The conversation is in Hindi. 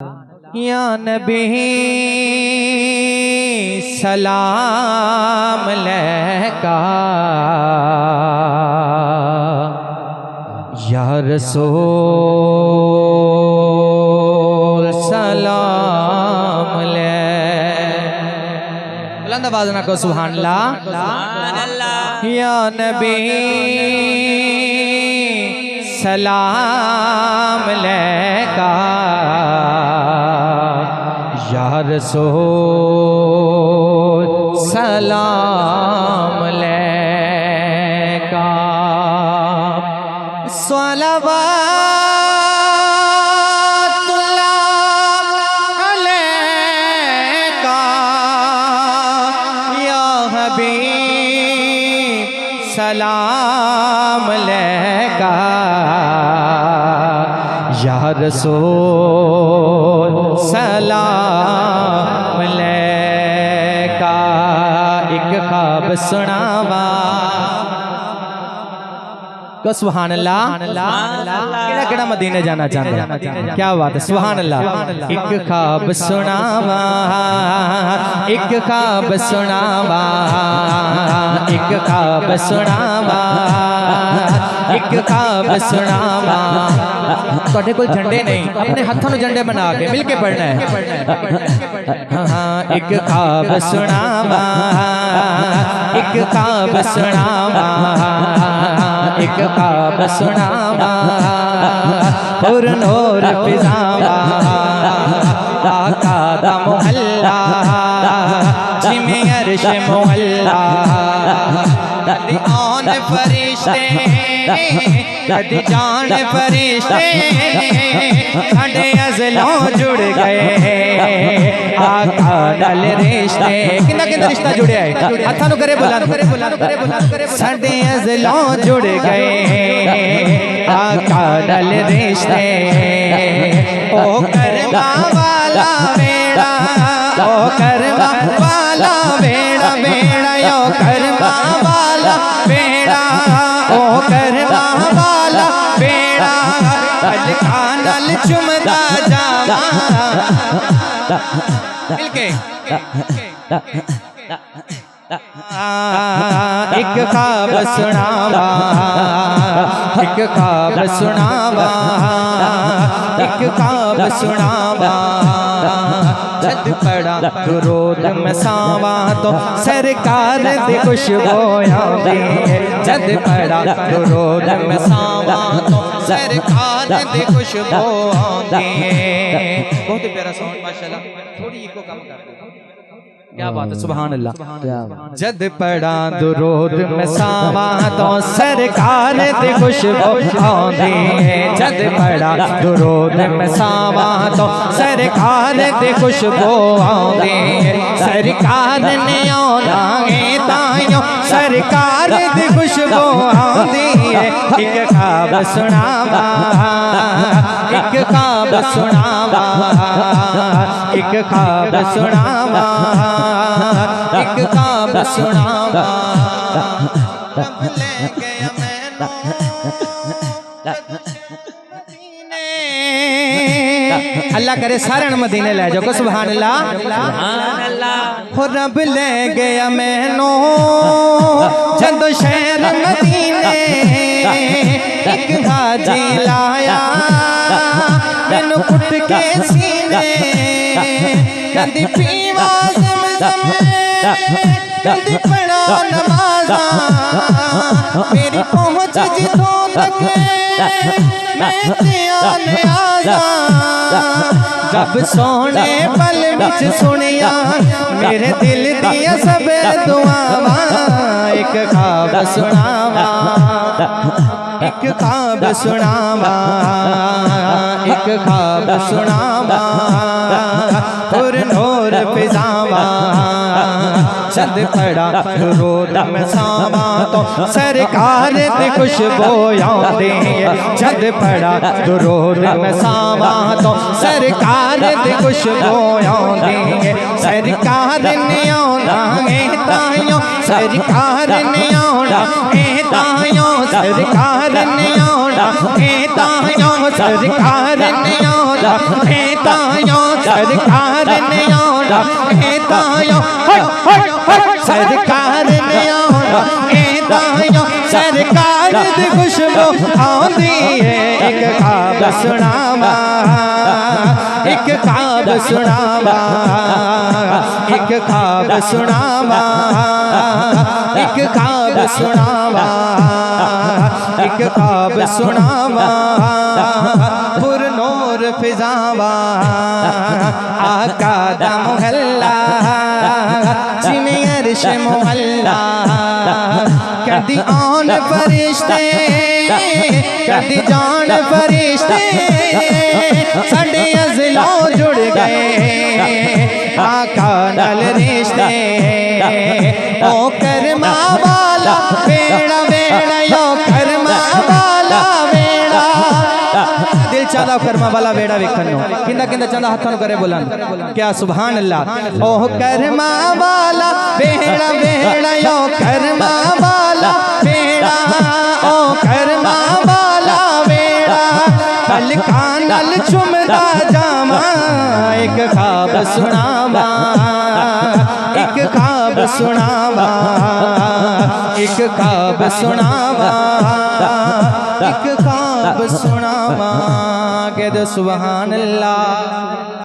या नबी सलाम अलैका, या रसूल सलाम अलैका। बुलंद आवाज़ ना को सुभान अल्लाह। या नबी सलाम अलैका, या रसूल सलाम अलैका। सलावतुल्लाह अलैका, या हबीब सलाम अलैका, या रसूल सलाम अलैका। एक ख्वाब सुनावा को सुभान अल्लाह। केड़ा केड़ा मदीने जाना चाहते हैं? क्या बात है, सुभान अल्लाह। एक ख्वाब सुनावा, एक ख्वाब सुनावा, एक ख्वाब सुनावा, एक ख्वाब सुनावा। ਤੁਹਾਡੇ ਕੋਲ झंडे नहीं, अपने हाथों में झंडे बना के मिल के पढ़ना है। हाँ, एक ख्वाब सुनावा, एक ख्वाब सुनावा, एक ख्वाब सुनावा, और नूर फिजावा, आका दा मोहल्ला जिमें अर्श मोहल्ला। कदी आन फरिश्ते कदी जान फरिश्ते साडे अज़लों जुड़ गए, आका नाल रिश्ते। किंदा किंदा रिश्ता जुड़िया है? हत्थां नूं करे बुलंद, साडे अज़लों जुड़ गए, आका नाल रिश्ते। ओ करवा वाला वेड़ा, ओ करवा वाला वेड़ा, वेड़ा ओ करवा वाला वेड़ा, ओ करवा वाला वेड़ा। अलका नाल चुमदा जावा मिलके। एक ख्वाब सुनावा, एक ख्वाब सुनावा, एक ख्वाब सुनावा। जद पड़ा दुरूद मसावा तो सरकार दी खुशबू आंदी है। जद पड़ा दुरूद मसावा तो सरकार दी खुशबू आंदी है। बहुत ही प्यारा सॉन्ग माशाल्लाह। थोड़ी इको कम कर दो। क्या बात है, सुभान अल्लाह। जद पड़ा दुरूद मसावा तो सरकार दी खुशबू आंदी है। जद पड़ा दुरूद मसावा तो सरकार दी खुशबू आंदी है। सरकार ने आना है ताइयों सरकार दी खुशबू आंदी है। एक ख्वाब सुनावा, एक ख्वाब सुनावा, एक ख्वाब सुनावा, एक ख्वाब सुनावा। रब ले गया मैनू मदीने। अल्लाह करे सारे मदीने ले जाओ, सुभान अल्लाह। हो रब ले गया मैनू जदों शहर मदीने। एक हाजी लाया मैनू कुट के सीने, कदी पीवा ज़म-ज़म, कदी पढ़ा नमाज़ा। मेरी पहुँच जिथों तक मैं ध्यान आजा। जब सोने पल विच सुनिया मेरे दिल दिया सब दुआवा। एक ख्वाब सुनावा, एक ख्वाब सुनावा, एक ख्वाब सुनावा, पुरनूर फिजावा चंद पड़ा रोद में सावा तो सरकार दी खुशबू आंदी चंद पड़ा रोद में सावा तो सरकार दी खुशबू आंदी सरकार ने आना है ताइयों सरकार ने आना है ताइयों सरकार ने आना है ताइयों सरकार ने आना है ताइयों सरकार ने आना है ताइयों सरकार ने आना है ताइयों सरकार दी खुशबू आंदी है एक ख्वाब सुनावा एक ख्वाब सुनावा एक ख्वाब सुनावा एक ख्वाब सुनावा एक ख्वाब सुनावा पुरनूर फिजावा आका दा मोहल्ला जिमें अर्श मोहल्ला कदी आन फरिश्ते कदी जान फरिश्ते साडे अज़लों जुड़ गए आका नाल रिश्ते ओ करमा वाला बेड़ा बेड़ा यो करमा वाला बेड़ा दिल चाहता करमा वाला बेड़ा वेखन नो किंदा किंदा चाहता हाथों करे बोलन क्या सुभान अल्लाह ओ करमा वाला बेड़ा बेड़ा यो करमा वाला बेड़ा ओ करमा वाला बेड़ा पलका नाल चुमदा जावा एक ख्वाब सुनावा एक ख्वाब सुनावा एक ख्वाब सुनावा एक ख्वाब सुनावा कह दो सुभान अल्लाह।